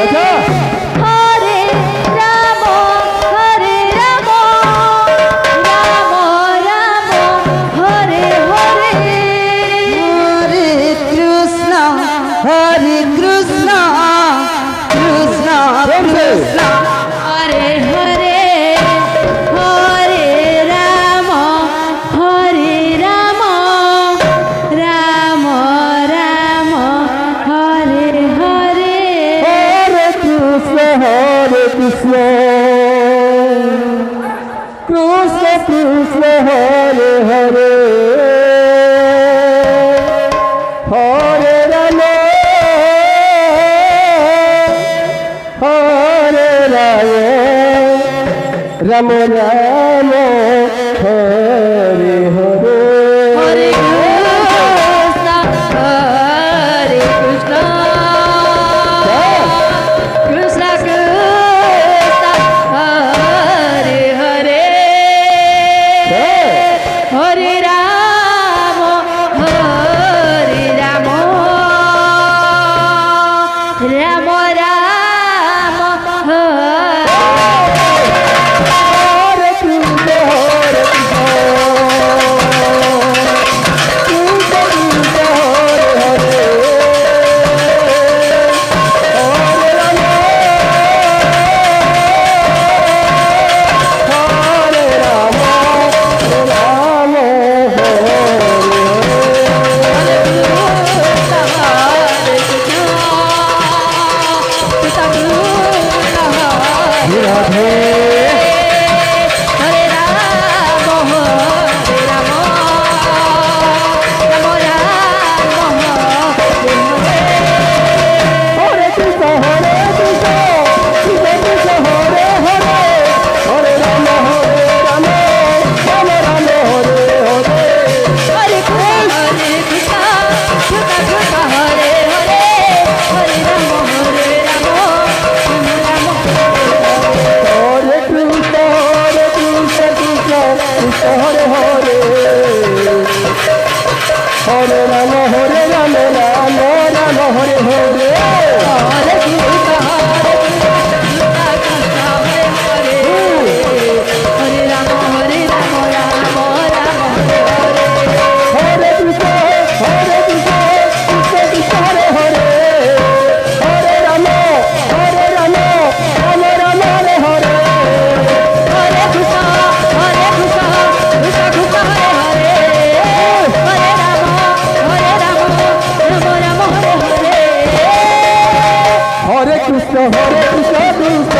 আচ্ছা হরে রাম হরে রাম রাম রাম হরে হরে হরে কৃষ্ণ কৃষ্ণ কৃষ্ণ হরে হরে হরে রাম রাম রাম হরে হরে হরে কৃষ্ণ কৃষ্ণ কৃষ্ণ হরে হরে হরে রাম হরে রাম রাম হরে হরে হরে কৃষ্ণ কৃষ্ণ কৃষ্ণ হরে হরে হরে রাম রাম রাম হরে কৃষ্ণ হরে কৃষ্ণ কৃষ্ণ হরে হরে হরে রাম হরে রাম রাম হরে রাধে হরে রাম হরে রাম রাম রাম হরে কৃষ্ণ কৃষ্ণ কৃষ্ণ হরে হরে হরে রাম রাম রাম হরে হরে হরে কৃষ্ণ কৃষ্ণ হরে হরে হরে রাম রাম রাম হরে কৃষ্ণ কৃষ্ণ কৃষ্ণ হরে হরে হরে রাম রাম রাম হরে হরে হরে কৃষ্ণ কৃষ্ণ হরে হরে হরে রাম রাম রাম হরে হরে হরে কৃষ্ণ কৃষ্ণ কৃষ্ণ হরে হরে হরে রাম রাম রাম হরে হরে হরে কৃষ্ণ কৃষ্ণ কৃষ্ণ হরে হরে হরে রাম রাম রাম হরে হরে হরে কৃষ্ণ কৃষ্ণ